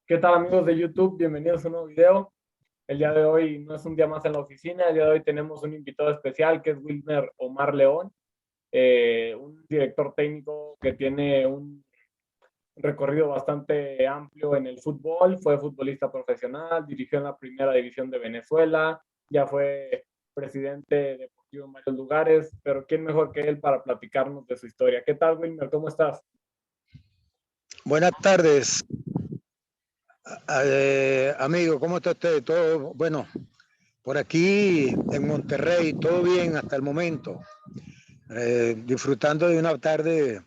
¿Qué tal amigos de YouTube? Bienvenidos a un nuevo video. El día de hoy no es un día más en la oficina, el día de hoy tenemos un invitado especial que es Wilmer Omar León, un director técnico que tiene un recorrido bastante amplio en el fútbol, fue futbolista profesional, dirigió en la primera división de Venezuela, ya fue presidente deportivo en varios lugares, pero ¿quién mejor que él para platicarnos de su historia? ¿Qué tal, Wilmer? ¿Cómo estás? Buenas tardes, amigo, ¿cómo está usted? Todo bueno, por aquí en Monterrey, todo bien hasta el momento. Disfrutando de una tarde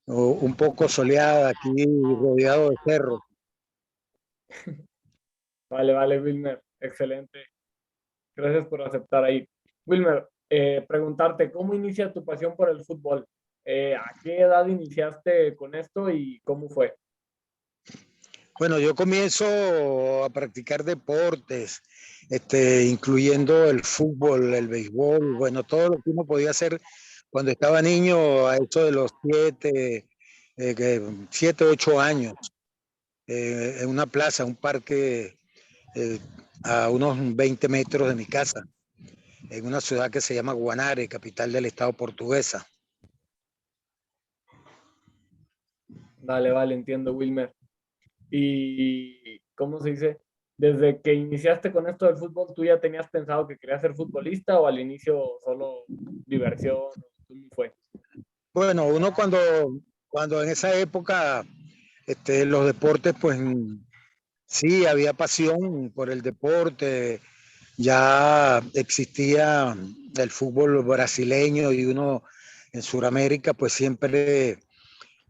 un poco soleada aquí, rodeado de cerros. Vale, vale, Wilmer, excelente. Gracias por aceptar ahí. Wilmer, preguntarte, ¿cómo inicia tu pasión por el fútbol? ¿A qué edad iniciaste con esto y cómo fue? Bueno, yo comienzo a practicar deportes, incluyendo el fútbol, el béisbol, bueno, todo lo que uno podía hacer cuando estaba niño, a eso de los 7, 8 años. En una plaza, un parque eh, a unos 20 metros de mi casa, en una ciudad que se llama Guanare, capital del estado portuguesa. Vale, vale, entiendo, Wilmer. ¿Y cómo se dice? Desde que iniciaste con esto del fútbol, ¿tú ya tenías pensado que querías ser futbolista o al inicio solo diversión? ¿Cómo fue? Bueno, uno cuando en esa época los deportes, pues sí, había pasión por el deporte, ya existía el fútbol brasileño y uno en Sudamérica pues siempre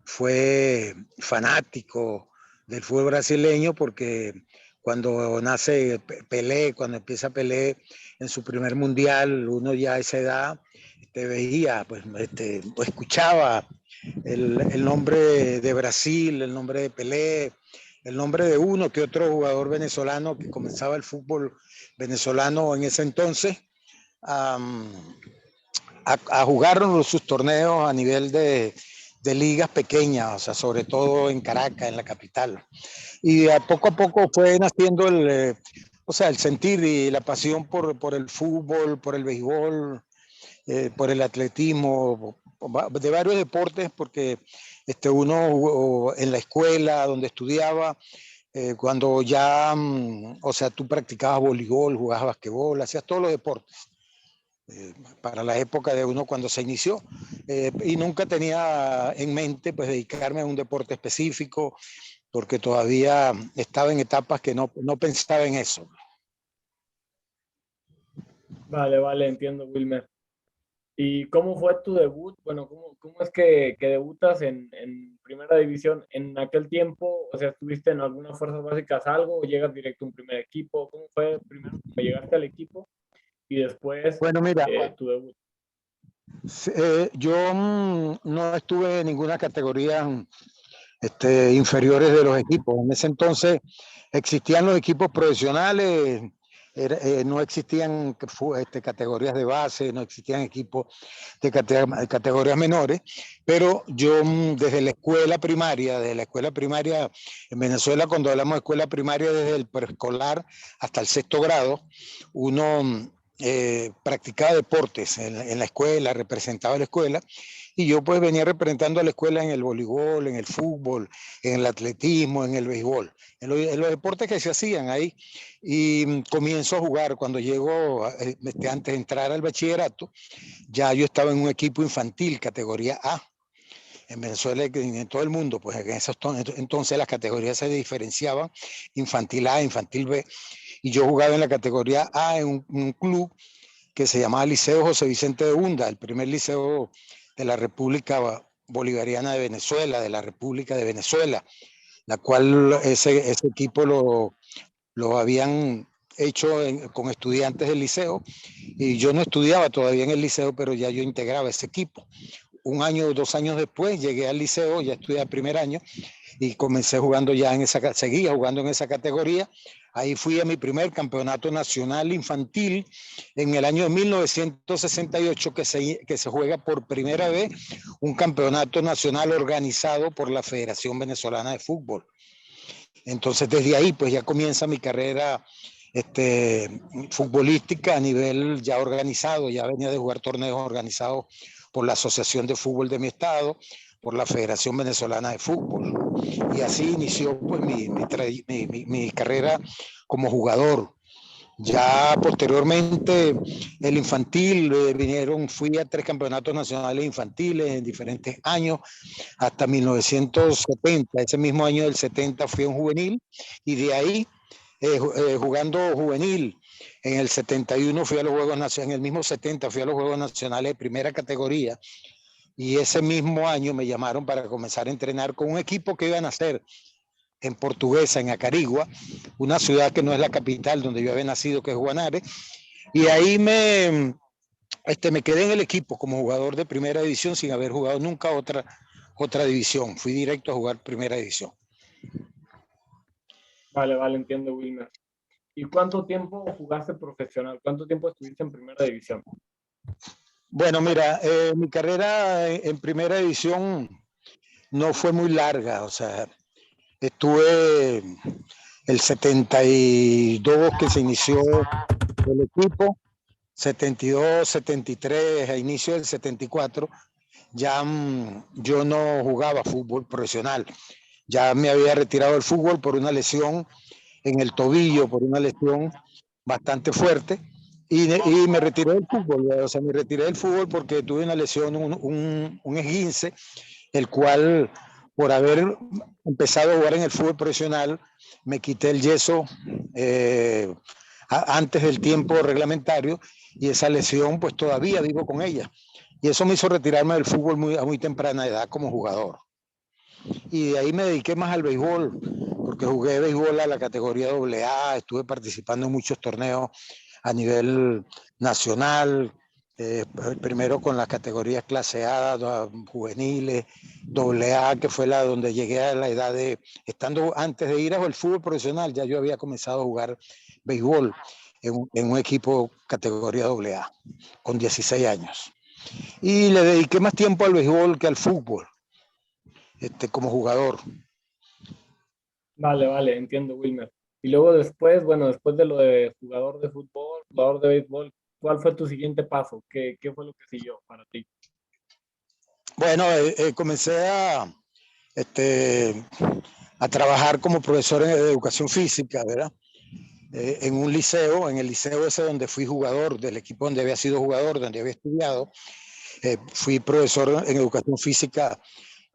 fue fanático del fútbol brasileño porque cuando nace Pelé, cuando empieza Pelé en su primer mundial, uno ya a esa edad veía, pues, o escuchaba el nombre de Brasil, el nombre de Pelé, el nombre de uno que otro jugador venezolano que comenzaba el fútbol venezolano en ese entonces um, a jugar sus torneos a nivel de ligas pequeñas, o sea, sobre todo en Caracas, en la capital. Y a poco fue naciendo o sea, el sentir y la pasión por el fútbol, por el béisbol, por el atletismo, de varios deportes, porque uno en la escuela donde estudiaba, cuando ya, o sea, tú practicabas voleibol, jugabas basquetbol, hacías todos los deportes. Para la época de uno cuando se inició, y nunca tenía en mente pues dedicarme a un deporte específico porque todavía estaba en etapas que no pensaba en eso. Vale, vale, entiendo, Wilmer. ¿Y cómo fue tu debut? Bueno, ¿cómo es que debutas en primera división en aquel tiempo? O sea, ¿estuviste en algunas fuerzas básicas algo o llegas directo a un primer equipo? ¿Cómo fue primero cómo llegaste al equipo y después Bueno, mira, tu debut? yo no estuve en ninguna categoría inferiores de los equipos. En ese entonces existían los equipos profesionales, no existían categorías de base, no existían equipos de categorías menores, pero yo desde la escuela primaria en Venezuela, cuando hablamos de escuela primaria, desde el preescolar hasta el sexto grado, uno practicaba deportes en la escuela, representaba la escuela, y yo pues venía representando a la escuela en el voleibol, en el fútbol, en el atletismo, en el béisbol, en los deportes que se hacían ahí. Y comienzo a jugar cuando llego, antes de entrar al bachillerato, ya yo estaba en un equipo infantil, categoría A. En Venezuela y en todo el mundo, pues en esos entonces las categorías se diferenciaban, infantil A, infantil B, y yo jugaba en la categoría A en un club que se llamaba Liceo José Vicente de Hunda, el primer liceo de la República Bolivariana de Venezuela, de la República de Venezuela, la cual ese equipo lo habían hecho con estudiantes del liceo, y yo no estudiaba todavía en el liceo, pero ya yo integraba ese equipo. Un año o 2 años después llegué al liceo, ya estudié el primer año, y comencé jugando ya seguía jugando en esa categoría. Ahí fui a mi primer campeonato nacional infantil en el año 1968, que se juega por primera vez un campeonato nacional organizado por la Federación Venezolana de Fútbol. Entonces desde ahí pues ya comienza mi carrera futbolística a nivel ya organizado. Ya venía de jugar torneos organizados por la Asociación de Fútbol de mi estado, por la Federación Venezolana de Fútbol. Y así inició pues mi carrera como jugador. Ya posteriormente el infantil, fui a 3 campeonatos nacionales infantiles en diferentes años, hasta 1970. Ese mismo año del 70 fui a un juvenil, y de ahí, jugando juvenil, en el 71 fui a los Juegos Nacionales, en el mismo 70 fui a los Juegos Nacionales de primera categoría, y ese mismo año me llamaron para comenzar a entrenar con un equipo que iban a hacer en Portuguesa, en Acarigua, una ciudad que no es la capital donde yo había nacido, que es Guanare, y ahí me quedé en el equipo como jugador de primera división sin haber jugado nunca otra división. Fui directo a jugar primera división. Vale, vale, entiendo, Wilmer. ¿Y cuánto tiempo jugaste profesional? ¿Cuánto tiempo estuviste en primera división? Bueno, mira, mi carrera en primera división no fue muy larga, o sea, estuve el 72 que se inició el equipo, 72, 73, a inicio del 74, ya yo no jugaba fútbol profesional. Ya me había retirado del fútbol por una lesión en el tobillo, por una lesión bastante fuerte, y me retiré del fútbol. O sea, me retiré del fútbol porque tuve una lesión, un esguince, el cual, por haber empezado a jugar en el fútbol profesional, me quité el yeso antes del tiempo reglamentario, y esa lesión pues todavía vivo con ella. Y eso me hizo retirarme del fútbol a muy temprana edad como jugador. Y de ahí me dediqué más al béisbol, porque jugué béisbol a la categoría AA, estuve participando en muchos torneos a nivel nacional, primero con las categorías clase A, juveniles, AA, que fue la donde llegué a la edad de, estando antes de ir al fútbol profesional, ya yo había comenzado a jugar béisbol en un equipo categoría AA, con 16 años. Y le dediqué más tiempo al béisbol que al fútbol, como jugador. Vale, vale, entiendo, Wilmer. Y luego después, bueno, después de lo de jugador de fútbol, jugador de béisbol, ¿cuál fue tu siguiente paso? ¿Qué fue lo que siguió para ti? Bueno, comencé a trabajar como profesor en educación física, ¿verdad? En un liceo, en el liceo ese donde fui jugador, del equipo donde había sido jugador, donde había estudiado. Fui profesor en educación física.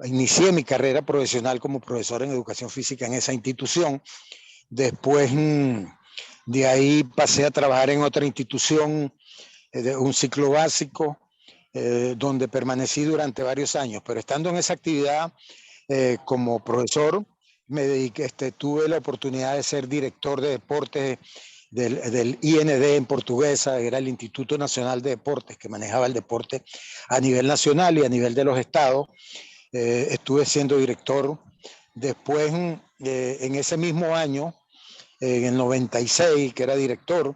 Inicié mi carrera profesional como profesor en educación física en esa institución. Después de ahí pasé a trabajar en otra institución, un ciclo básico, donde permanecí durante varios años. Pero estando en esa actividad como profesor, me dediqué, tuve la oportunidad de ser director de deportes del IND en Portuguesa, era el Instituto Nacional de Deportes que manejaba el deporte a nivel nacional y a nivel de los estados. Estuve siendo director. Después, en ese mismo año, en el 96, que era director,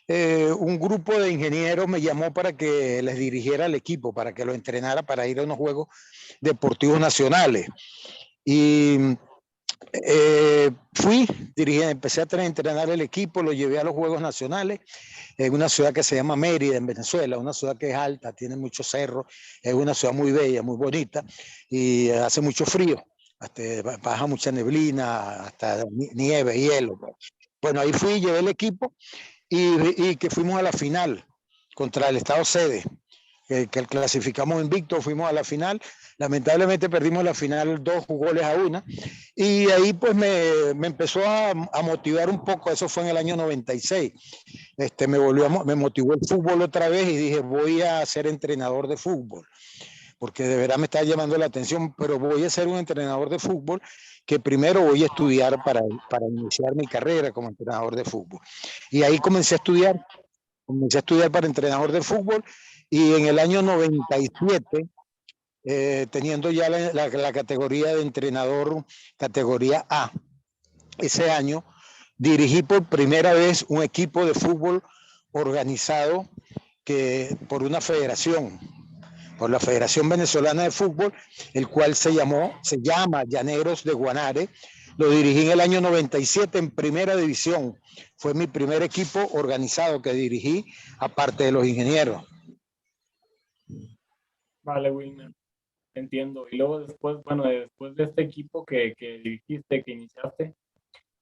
un grupo de ingenieros me llamó para que les dirigiera el equipo, para que lo entrenara para ir a unos Juegos Deportivos Nacionales. Y empecé a entrenar el equipo, lo llevé a los Juegos Nacionales en una ciudad que se llama Mérida, en Venezuela, una ciudad que es alta, tiene muchos cerros, es una ciudad muy bella, muy bonita, y hace mucho frío, baja mucha neblina, hasta nieve, hielo. Bueno, ahí fui, llevé el equipo, y que fuimos a la final contra el estado sede, que clasificamos invicto, fuimos a la final. Lamentablemente perdimos la final 2 goles a 1, y ahí pues me empezó a motivar un poco. Eso fue en el año 96. Me motivó el fútbol otra vez, y dije, voy a ser entrenador de fútbol, porque de verdad me está llamando la atención, pero voy a ser un entrenador de fútbol, que primero voy a estudiar para iniciar mi carrera como entrenador de fútbol. Y ahí comencé a estudiar para entrenador de fútbol, y en el año 97, teniendo ya la categoría de entrenador, categoría A, ese año dirigí por primera vez un equipo de fútbol organizado por una federación, por la Federación Venezolana de Fútbol, el cual se llama Llaneros de Guanare, Lo dirigí en el año 97 en primera división. Fue mi primer equipo organizado que dirigí, aparte de los ingenieros. Vale, Wilmer, entiendo. Y luego después, bueno, después de este equipo que dirigiste, que iniciaste,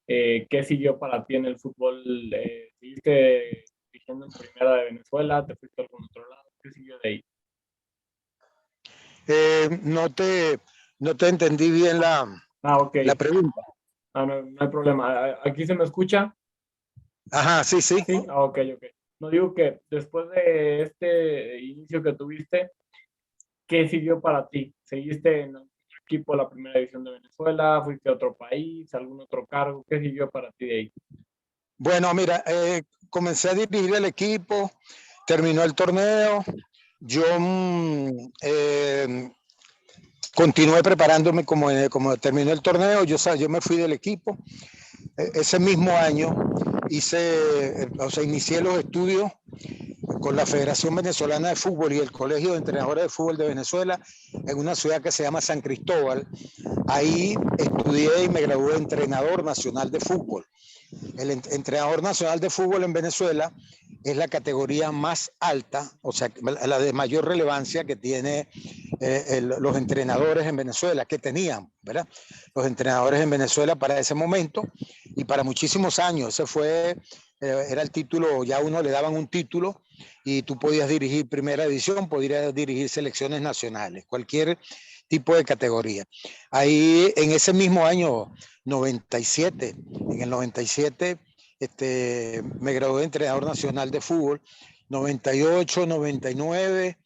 ¿qué siguió para ti en el fútbol? ¿Seguiste dirigiendo en primera de Venezuela? ¿Te fuiste a algún otro lado? ¿Qué siguió de ahí? No te entendí bien Ok. la pregunta. No, no hay problema. ¿Aquí se me escucha? Ajá, sí, sí. Sí. Ok, ok. No digo que después de este inicio que tuviste, ¿qué siguió para ti? ¿Seguiste en algún equipo de la primera división de Venezuela? ¿Fuiste a otro país? ¿Algún otro cargo? ¿Qué siguió para ti de ahí? Bueno, mira, comencé a dirigir el equipo, terminó el torneo, yo continué preparándome como terminó el torneo, yo me fui del equipo. Ese mismo año inicié los estudios con la Federación Venezolana de Fútbol y el Colegio de Entrenadores de Fútbol de Venezuela en una ciudad que se llama San Cristóbal. Ahí estudié y me gradué de entrenador nacional de fútbol. El entrenador nacional de fútbol en Venezuela es la categoría más alta, o sea, la de mayor relevancia que tiene los entrenadores en Venezuela, que tenían, ¿verdad? Los entrenadores en Venezuela para ese momento y para muchísimos años. Ese fue, era el título, ya uno le daban un título y tú podías dirigir primera división, podías dirigir selecciones nacionales, cualquier tipo de categoría. Ahí en ese mismo año 97, en el 97 me gradué de entrenador nacional de fútbol, 98, 99,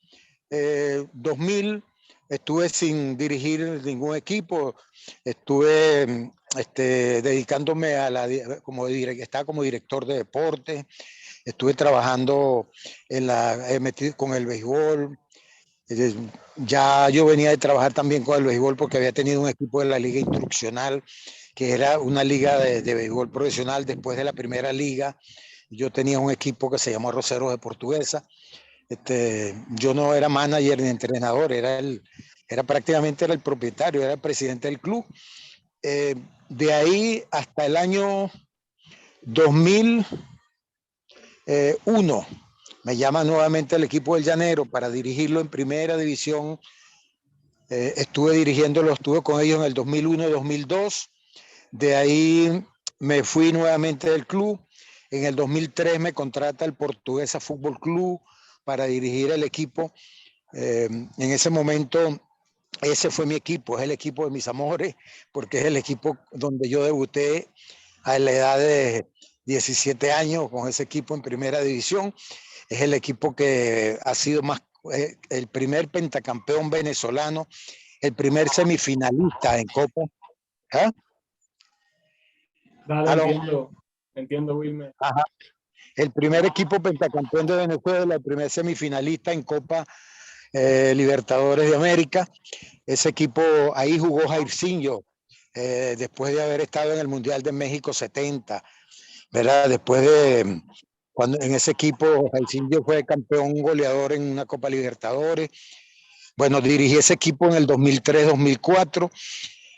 2000 estuve sin dirigir ningún equipo, estuve dedicándome a estaba como director de deporte, estuve trabajando con el béisbol. Ya yo venía de trabajar también con el béisbol porque había tenido un equipo de la liga instruccional, que era una liga de béisbol profesional después de la primera liga. Yo tenía un equipo que se llamó Roceros de Portuguesa. Yo no era manager ni entrenador, prácticamente era el propietario, era el presidente del club. De ahí hasta el año 2001 me llama nuevamente el equipo del Llanero para dirigirlo en primera división. Estuve con ellos en el 2001 y 2002. De ahí me fui nuevamente del club. En el 2003 me contrata el Portuguesa Fútbol Club para dirigir el equipo. En ese momento, ese fue mi equipo, es el equipo de mis amores, porque es el equipo donde yo debuté a la edad de 17 años con ese equipo en primera división. Es el equipo que ha sido el primer pentacampeón venezolano, el primer semifinalista en Copa. ¿Ah? Dale, entiendo, Wilmer. Ajá. El primer equipo pentacampeón de Venezuela, el primer semifinalista en Copa Libertadores de América. Ese equipo, ahí jugó Jairzinho, después de haber estado en el Mundial de México 70, ¿verdad? Cuando en ese equipo Jairzinho fue campeón goleador en una Copa Libertadores. Bueno, dirigí ese equipo en el 2003-2004.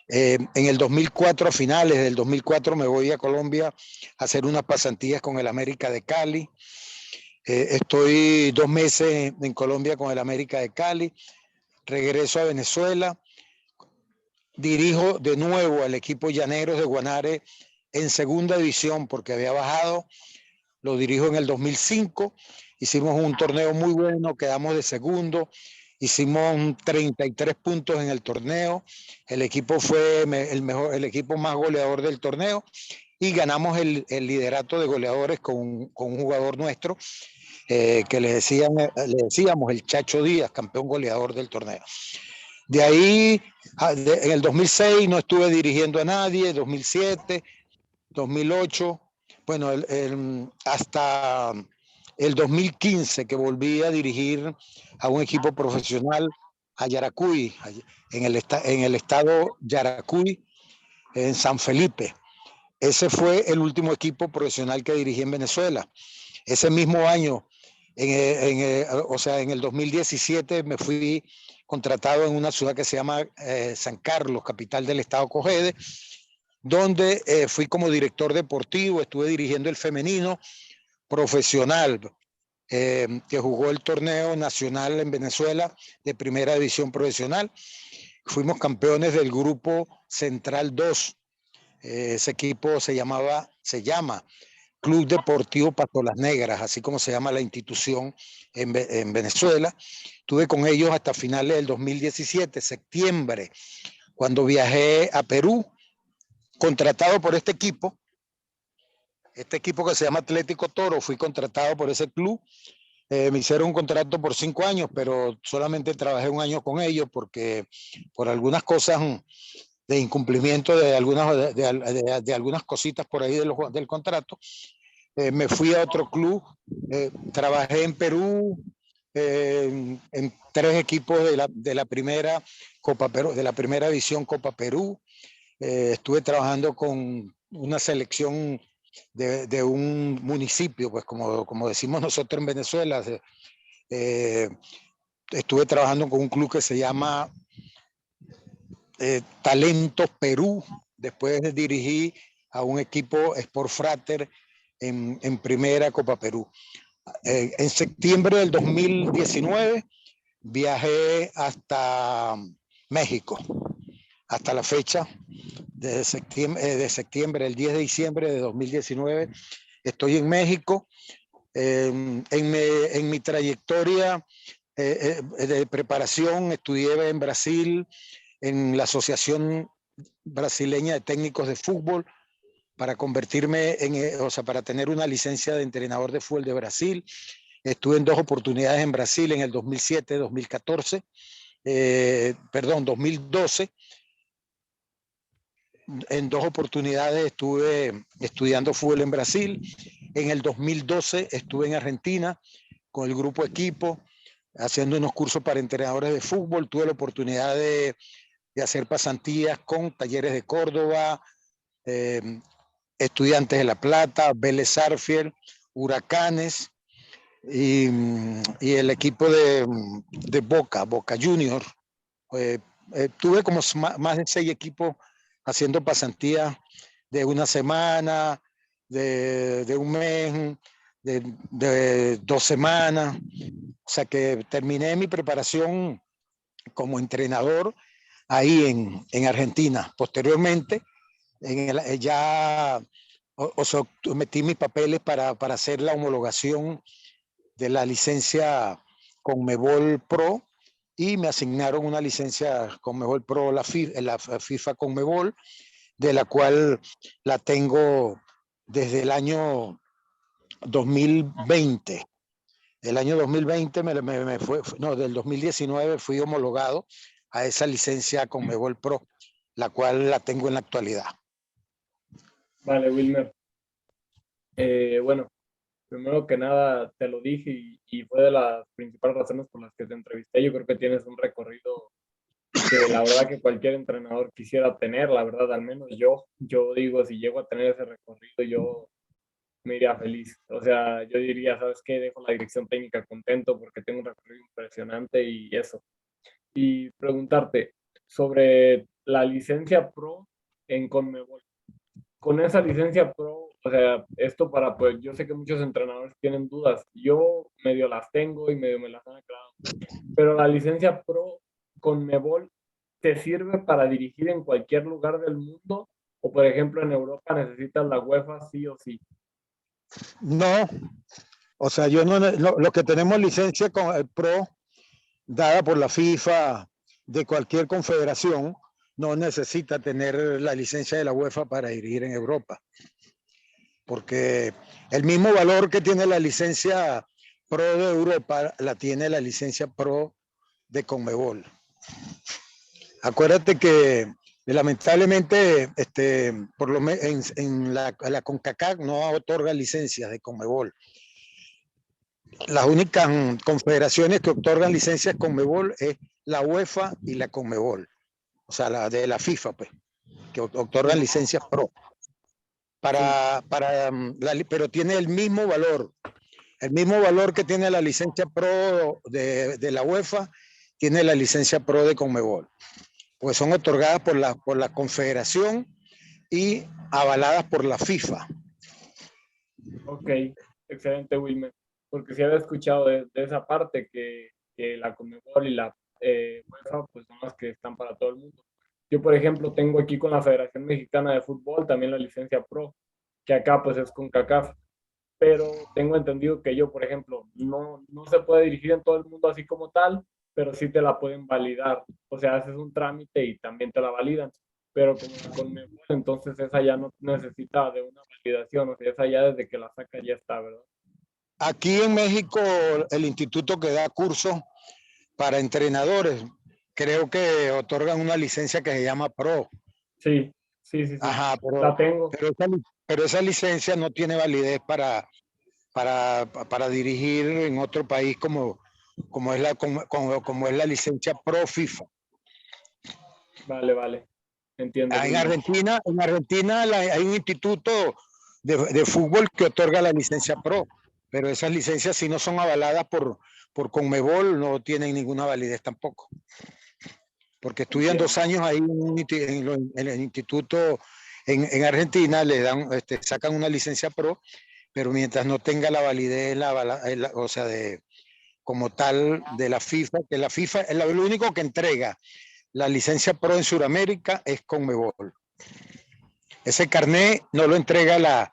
En el 2004, a finales del 2004, me voy a Colombia a hacer unas pasantías con el América de Cali. Estoy 2 meses en Colombia con el América de Cali. Regreso a Venezuela. Dirijo de nuevo al equipo Llaneros de Guanare en segunda división porque había bajado. Lo dirijo en el 2005. Hicimos un torneo muy bueno, quedamos de segundo. Hicimos 33 puntos en el torneo. El equipo fue el equipo más goleador del torneo y ganamos el liderato de goleadores con un jugador nuestro que le decíamos el Chacho Díaz, campeón goleador del torneo. De ahí, en el 2006 no estuve dirigiendo a nadie, 2007, 2008, bueno, hasta el 2015 que volví a dirigir a un equipo profesional a Yaracuy, en el estado Yaracuy, en San Felipe. Ese fue el último equipo profesional que dirigí en Venezuela. Ese mismo año, en el 2017, me fui contratado en una ciudad que se llama San Carlos, capital del estado Cogede. donde fui como director deportivo, estuve dirigiendo el femenino profesional, que jugó el torneo nacional en Venezuela de primera división profesional. Fuimos campeones del grupo Central 2. Ese equipo se llama Club Deportivo Pastolas Negras, así como se llama la institución en Venezuela. Estuve con ellos hasta finales del 2017, septiembre, cuando viajé a Perú, contratado por este equipo que se llama Atlético Toro. Fui contratado por ese club. Me hicieron un contrato por 5 años, pero solamente trabajé 1 año con ellos porque por algunas cosas de incumplimiento de algunas cositas por ahí del contrato, me fui a otro club. Trabajé en Perú en 3 equipos de la primera Copa Perú, de la primera división Copa Perú. Estuve trabajando con una selección de un municipio, pues como decimos nosotros en Venezuela. Estuve trabajando con un club que se llama Talentos Perú. Después dirigí a un equipo Sport Frater en primera Copa Perú. En septiembre del 2019 viajé hasta México, hasta la fecha de septiembre, el 10 de diciembre de 2019, estoy en México. En mi trayectoria de preparación estudié en Brasil, en la Asociación Brasileña de Técnicos de Fútbol, para convertirme para tener una licencia de entrenador de fútbol de Brasil. Estuve en 2 oportunidades en Brasil, en el 2007, 2014, 2012. En 2 oportunidades estuve estudiando fútbol en Brasil. En el 2012 estuve en Argentina con el grupo Equipo, haciendo unos cursos para entrenadores de fútbol. Tuve la oportunidad de hacer pasantías con Talleres de Córdoba, Estudiantes de La Plata, Vélez Sarsfield, Huracanes y el equipo de Boca Juniors. Tuve como más de 6 equipos haciendo pasantías de 1 semana, de 1 mes, de 2 semanas. O sea que terminé mi preparación como entrenador ahí en Argentina. Posteriormente, metí mis papeles para hacer la homologación de la licencia Conmebol Pro, y me asignaron una licencia Conmebol Pro, la FIFA Conmebol, de la cual la tengo desde el año 2020. El año 2020 del 2019 fui homologado a esa licencia Conmebol Pro, la cual la tengo en la actualidad. Vale, Wilmer. Bueno, primero que nada te lo dije y fue de las principales razones por las que te entrevisté. Yo creo que tienes un recorrido que la verdad que cualquier entrenador quisiera tener, la verdad, al menos yo digo, si llego a tener ese recorrido, yo me iría feliz. O sea, yo diría, ¿sabes qué? Dejo la dirección técnica contento porque tengo un recorrido impresionante y eso. Y preguntarte sobre la licencia Pro en Conmebol. Con esa licencia Pro, o sea, esto para, pues, yo sé que muchos entrenadores tienen dudas. Yo medio las tengo y medio me las han aclarado. Pero la licencia Pro Conmebol te sirve para dirigir en cualquier lugar del mundo, o por ejemplo en Europa necesitas la UEFA sí o sí. No, o sea, lo que tenemos licencia con el Pro dada por la FIFA de cualquier confederación no necesita tener la licencia de la UEFA para dirigir en Europa, porque el mismo valor que tiene la licencia Pro de Europa la tiene la licencia Pro de Conmebol. Acuérdate que lamentablemente por lo menos en la CONCACAF no otorga licencias de Conmebol. Las únicas confederaciones que otorgan licencias Conmebol es la UEFA y la Conmebol, o sea, la de la FIFA, pues, que otorgan licencias Pro. Pero tiene el mismo valor que tiene la licencia Pro de la UEFA, tiene la licencia Pro de Conmebol, pues son otorgadas por la confederación y avaladas por la FIFA. Ok, excelente, Wilmer. Porque sí había escuchado de esa parte que la Conmebol y la UEFA pues son las que están para todo el mundo. Yo, por ejemplo, tengo aquí con la Federación Mexicana de Fútbol también la licencia Pro, que acá pues es con CACAF, pero tengo entendido que yo, por ejemplo, no se puede dirigir en todo el mundo así como tal, pero sí te la pueden validar. O sea, haces un trámite y también te la validan. Pero como la Conmebol, entonces esa ya no necesita de una validación, o sea, esa ya desde que la saca ya está, ¿verdad? Aquí en México, el instituto que da cursos para entrenadores, creo que otorgan una licencia que se llama Pro. Sí, sí, sí, sí. Ajá, La tengo. pero esa licencia no tiene validez para dirigir en otro país como es la licencia Pro FIFA. Vale, vale. Entiendo, Ah, Wilmer. En Argentina hay un instituto de fútbol que otorga la licencia Pro, pero esas licencias si no son avaladas por Conmebol no tienen ninguna validez tampoco. Porque estudian Entiendo. 2 años ahí en el instituto en Argentina, le dan, sacan una licencia Pro, pero mientras no tenga la validez, o sea, como tal de la FIFA, que la FIFA es lo único que entrega la licencia Pro en Sudamérica es Conmebol. Ese carnet no lo entrega la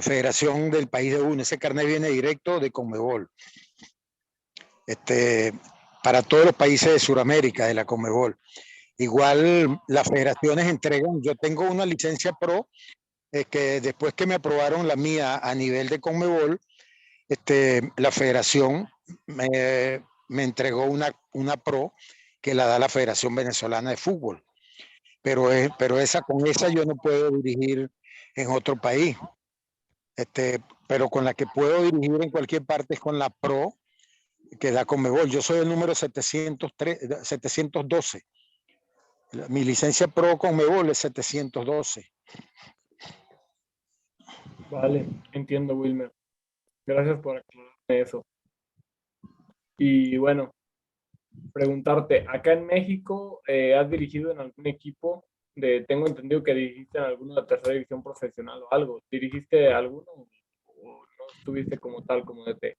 federación del país de uno, ese carnet viene directo de Conmebol. Para todos los países de Sudamérica, de la Conmebol. Igual las federaciones entregan, yo tengo una licencia Pro, que después que me aprobaron la mía a nivel de Conmebol, la federación me entregó una Pro que la da la Federación Venezolana de Fútbol. Pero con esa yo no puedo dirigir en otro país. Pero con la que puedo dirigir en cualquier parte es con la Pro que da Conmebol. Yo soy el número 712. Mi licencia Pro Conmebol es 712. Vale, entiendo, Wilmer. Gracias por aclararme eso. Y bueno, preguntarte, acá en México, ¿has dirigido en algún equipo? Tengo entendido que dirigiste en alguno de tercera división profesional o algo. ¿Dirigiste alguno o no estuviste como tal, como DT?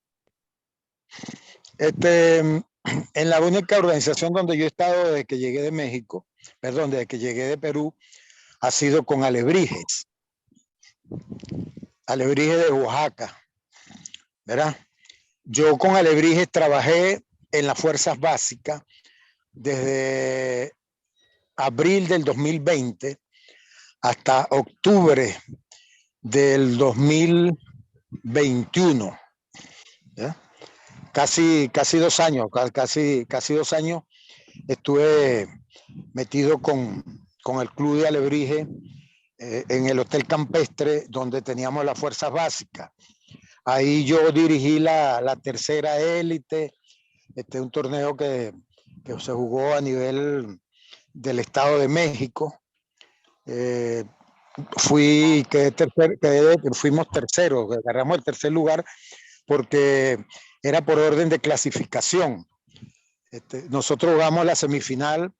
En la única organización donde yo he estado desde que llegué de México, perdón, desde que llegué de Perú, ha sido con Alebrijes de Oaxaca, ¿verdad? Yo con Alebrijes trabajé en las fuerzas básicas desde abril del 2020 hasta octubre del 2021. ¿Ya? Casi 2 años, casi 2 años estuve metido con el club de Alebrije en el Hotel Campestre, donde teníamos las fuerzas básicas. Ahí yo dirigí la tercera élite, un torneo que se jugó a nivel del Estado de México. Fuimos terceros, agarramos el tercer lugar porque era por orden de clasificación. Nosotros jugamos la semifinal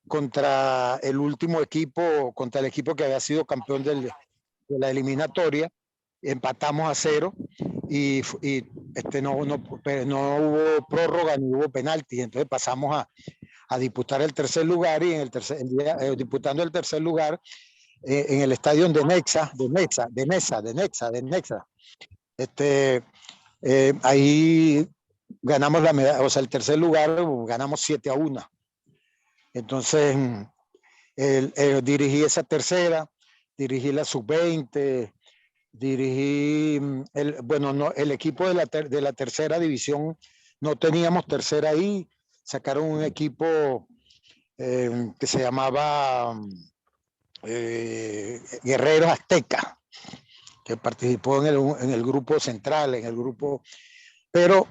contra el último equipo, contra el equipo que había sido campeón de la eliminatoria. Empatamos a 0 y no hubo prórroga ni hubo penalti. Entonces pasamos a disputar el tercer lugar y disputando el tercer lugar en el estadio de Nexa. Ahí ganamos la medalla, o sea, el tercer lugar ganamos 7-1. Entonces, dirigí esa tercera, dirigí la sub-20, dirigí, el equipo de la tercera división, no teníamos tercera ahí, sacaron un equipo que se llamaba Guerreros Azteca, que participó en el grupo central, pero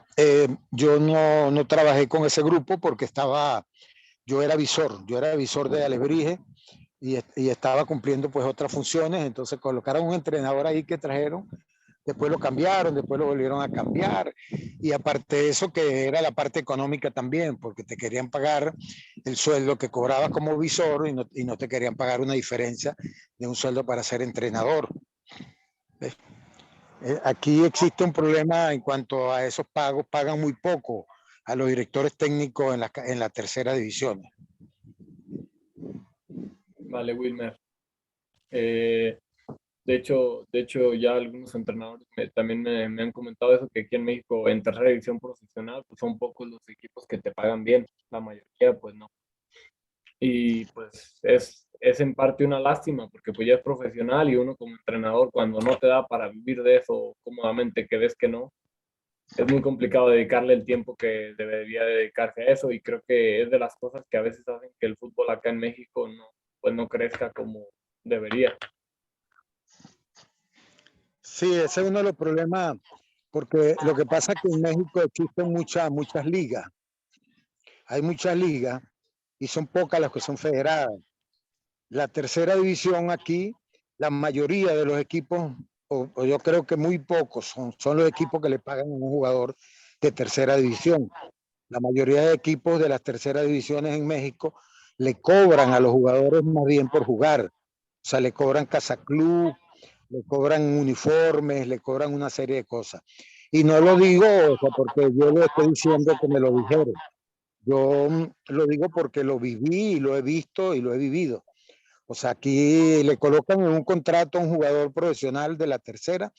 yo no trabajé con ese grupo porque yo era visor de Alebrije y estaba cumpliendo pues otras funciones, entonces colocaron un entrenador ahí que trajeron después lo cambiaron, después lo volvieron a cambiar, y aparte de eso que era la parte económica también, porque te querían pagar el sueldo que cobrabas como visor y no te querían pagar una diferencia de un sueldo para ser entrenador. Aquí existe un problema en cuanto a esos pagos, pagan muy poco a los directores técnicos en la tercera división. Vale, Wilmer. De hecho, ya algunos entrenadores también me han comentado eso, que aquí en México, en tercera división profesional, pues son pocos los equipos que te pagan bien, la mayoría pues no. Y pues es en parte una lástima, porque pues ya es profesional y uno como entrenador, cuando no te da para vivir de eso cómodamente, que ves que no, es muy complicado dedicarle el tiempo que debería dedicarse a eso, y creo que es de las cosas que a veces hacen que el fútbol acá en México no, pues no crezca como debería. Sí, ese es uno de los problemas, porque lo que pasa es que en México existen muchas ligas. Hay muchas ligas y son pocas las que son federadas. La tercera división aquí, la mayoría de los equipos, o yo creo que muy pocos, son los equipos que le pagan a un jugador de tercera división. La mayoría de equipos de las terceras divisiones en México le cobran a los jugadores más bien por jugar. O sea, le cobran casa club, le cobran uniformes, le cobran una serie de cosas. Y no lo digo, o sea, porque yo lo estoy diciendo que me lo dijeron. Yo lo digo porque lo viví y lo he visto y lo he vivido. O sea, aquí le colocan en un contrato a un jugador profesional de la tercera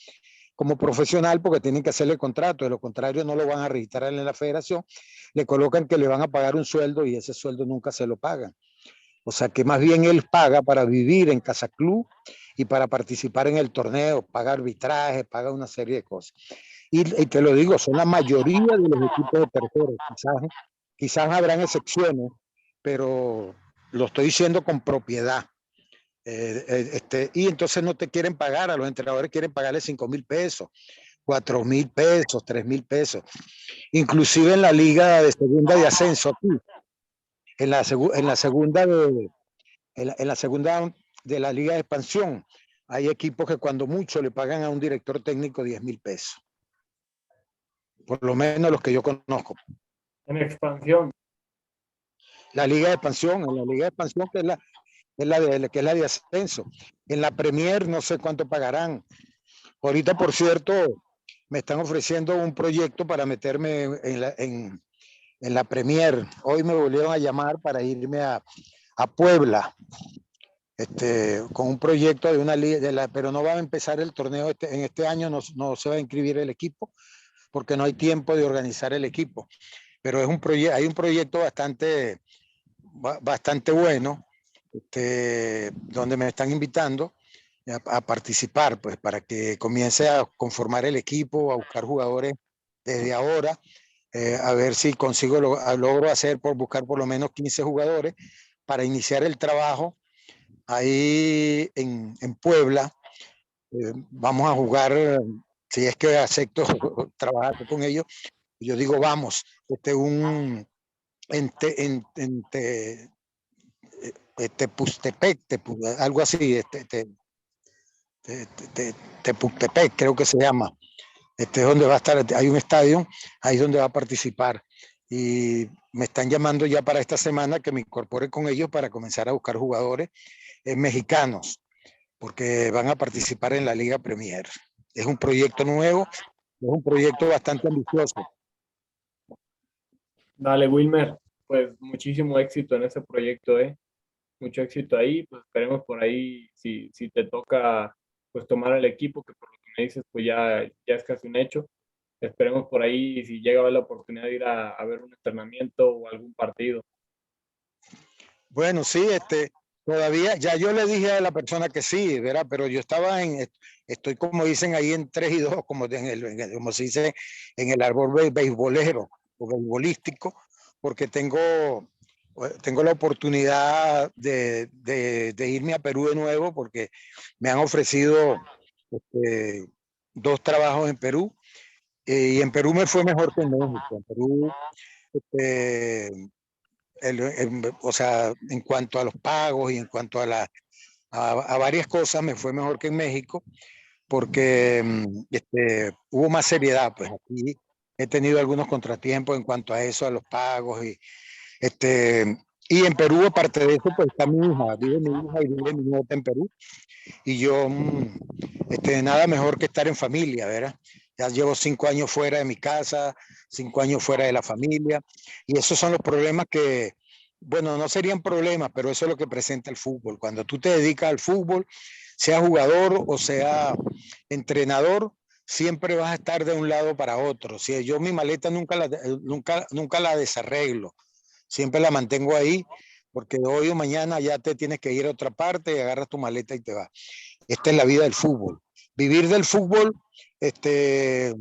como profesional porque tienen que hacerle contrato, de lo contrario no lo van a registrar en la federación, le colocan que le van a pagar un sueldo y ese sueldo nunca se lo pagan. O sea que más bien él paga para vivir en Casa Club y para participar en el torneo, paga arbitraje, paga una serie de cosas. Y te lo digo, son la mayoría de los equipos de terceros. Quizás habrán excepciones, pero lo estoy diciendo con propiedad. Y entonces no te quieren pagar, a los entrenadores quieren pagarle 5,000 pesos, 4,000 pesos, 3,000 pesos. Inclusive en la liga de segunda de ascenso aquí, en la, en la segunda en la segunda de la liga de expansión, hay equipos que cuando mucho le pagan a un director técnico 10,000 pesos. Por lo menos los que yo conozco. En expansión. La liga de expansión, en la liga de expansión que es la de ascenso. En la Premier no sé cuánto pagarán. Ahorita, por cierto, me están ofreciendo un proyecto para meterme en la Premier. Hoy me volvieron a llamar para irme a Puebla, con un proyecto de una liga, pero no va a empezar el torneo en este año, no se va a inscribir el equipo porque no hay tiempo de organizar el equipo. Pero es hay un proyecto bastante bueno, donde me están invitando a participar, pues para que comience a conformar el equipo, a buscar jugadores desde ahora, a ver si consigo logro buscar por lo menos 15 jugadores para iniciar el trabajo ahí en Puebla. Vamos a jugar, si es que acepto trabajar con ellos, yo digo vamos, en Tepustepec, algo así, Tepustepec creo que se llama. Es donde va a estar, hay un estadio, ahí es donde va a participar. Y me están llamando ya para esta semana que me incorpore con ellos para comenzar a buscar jugadores mexicanos, porque van a participar en la Liga Premier. Es un proyecto nuevo, es un proyecto bastante ambicioso. Dale, Wilmer, pues muchísimo éxito en ese proyecto, mucho éxito ahí, pues esperemos por ahí, si te toca pues tomar el equipo, que por lo que me dices pues ya es casi un hecho, esperemos por ahí si llega a haber la oportunidad de ir a ver un entrenamiento o algún partido. Bueno, sí, todavía, ya yo le dije a la persona que sí, ¿verdad? Pero yo estoy como dicen ahí en 3 y 2, como se dice en el árbol beisbolero o beisbolístico, porque tengo la oportunidad de irme a Perú de nuevo, porque me han ofrecido 2 trabajos en Perú, y en Perú me fue mejor que en México. En Perú, este, o sea, en cuanto a los pagos y en cuanto a varias cosas, me fue mejor que en México, porque hubo más seriedad. Pues aquí he tenido algunos contratiempos en cuanto a eso, a los pagos y en Perú, aparte de eso, pues está mi hija, vive mi hija y vive mi nieta en Perú. Y yo, nada mejor que estar en familia, ¿verdad? Ya llevo 5 años fuera de mi casa, 5 años fuera de la familia, y esos son los problemas que, bueno, no serían problemas, pero eso es lo que presenta el fútbol. Cuando tú te dedicas al fútbol, sea jugador o sea entrenador, siempre vas a estar de un lado para otro. Si yo mi maleta nunca la desarreglo, siempre la mantengo ahí, porque hoy o mañana ya te tienes que ir a otra parte y agarras tu maleta y te vas. Esta es la vida del fútbol. Vivir del fútbol es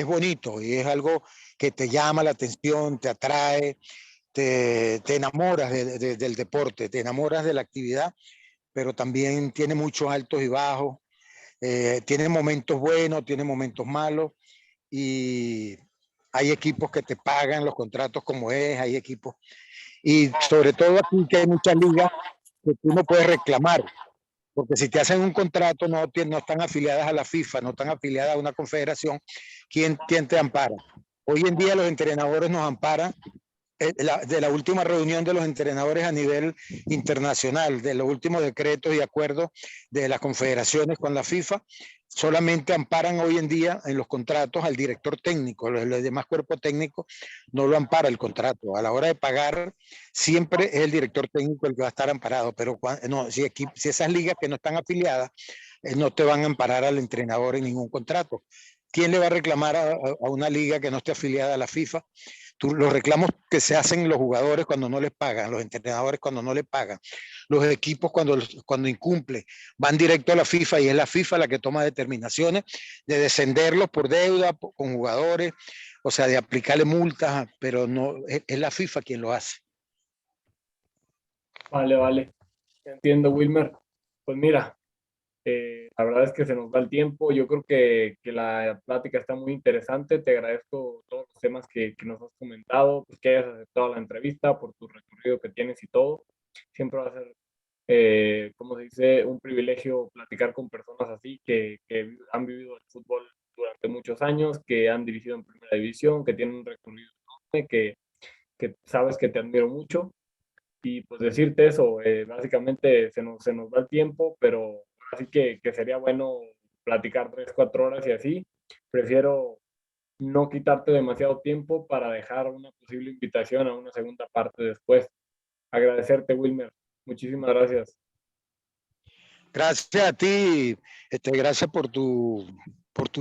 bonito y es algo que te llama la atención, te atrae, te enamoras del deporte, te enamoras de la actividad, pero también tiene muchos altos y bajos, tiene momentos buenos, tiene momentos malos, y hay equipos que te pagan los contratos como es, hay equipos, y sobre todo aquí que hay muchas ligas que tú no puedes reclamar, porque si te hacen un contrato no están afiliadas a la FIFA, no están afiliadas a una confederación, ¿quién te ampara? Hoy en día los entrenadores nos amparan de la última reunión de los entrenadores a nivel internacional, de los últimos decretos y acuerdos de las confederaciones con la FIFA, solamente amparan hoy en día en los contratos al director técnico. Los demás cuerpos técnicos no lo ampara el contrato. A la hora de pagar, siempre es el director técnico el que va a estar amparado, pero no, si esas ligas que no están afiliadas no te van a amparar al entrenador en ningún contrato. ¿Quién le va a reclamar a una liga que no esté afiliada a la FIFA? Los reclamos que se hacen los jugadores cuando no les pagan, los entrenadores cuando no les pagan, los equipos cuando incumplen, van directo a la FIFA, y es la FIFA la que toma determinaciones de descenderlos por deuda, con jugadores, o sea, de aplicarle multas, pero no es la FIFA quien lo hace. Vale. Entiendo, Wilmer. Pues mira, la verdad es que se nos va el tiempo. Yo creo que la plática está muy interesante. Te agradezco todos los temas que nos has comentado, pues que hayas aceptado la entrevista, por tu recorrido que tienes y todo. Siempre va a ser, como se dice, un privilegio platicar con personas así que han vivido el fútbol durante muchos años, que han dirigido en primera división, que tienen un recorrido enorme, que sabes que te admiro mucho. Y pues decirte eso, básicamente se nos va el tiempo, pero así que sería bueno platicar 3, 4 horas y así. Prefiero no quitarte demasiado tiempo para dejar una posible invitación a una segunda parte después. Agradecerte, Wilmer. Muchísimas gracias. Gracias a ti, gracias por tu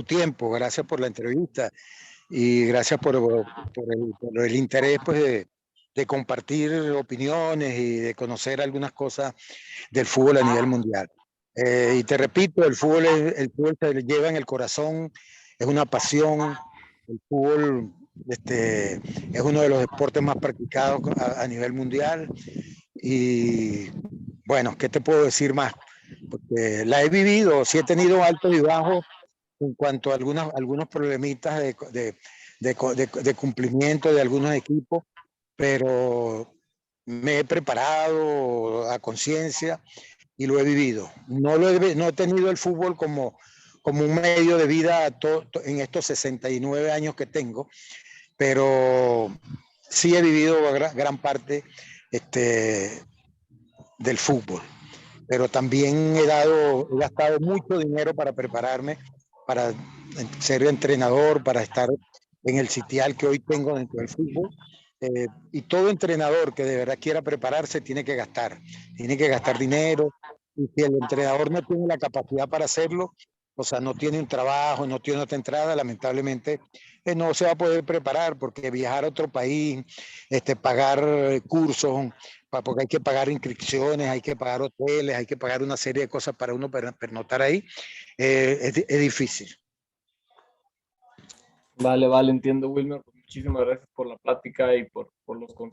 tiempo, gracias por la entrevista y gracias por el interés, pues, de compartir opiniones y de conocer algunas cosas del fútbol a nivel mundial. Y te repito, el fútbol se lleva en el corazón, es una pasión. El fútbol es uno de los deportes más practicados a nivel mundial. Y bueno, ¿qué te puedo decir más? Porque la he vivido, sí he tenido altos y bajos en cuanto a algunos problemitas de cumplimiento de algunos equipos, pero me he preparado a conciencia y lo he vivido. No he tenido el fútbol como un medio de vida en estos 69 años que tengo, pero sí he vivido gran parte del fútbol. Pero también he gastado mucho dinero para prepararme, para ser entrenador, para estar en el sitial que hoy tengo dentro del fútbol. Y todo entrenador que de verdad quiera prepararse tiene que gastar dinero. Y si el entrenador no tiene la capacidad para hacerlo, o sea, no tiene un trabajo, no tiene otra entrada, lamentablemente no se va a poder preparar, porque viajar a otro país, pagar cursos, porque hay que pagar inscripciones, hay que pagar hoteles, hay que pagar una serie de cosas para uno pernoctar ahí, es difícil. Vale, entiendo, Wilmer. Pues muchísimas gracias por la plática y por los consejos.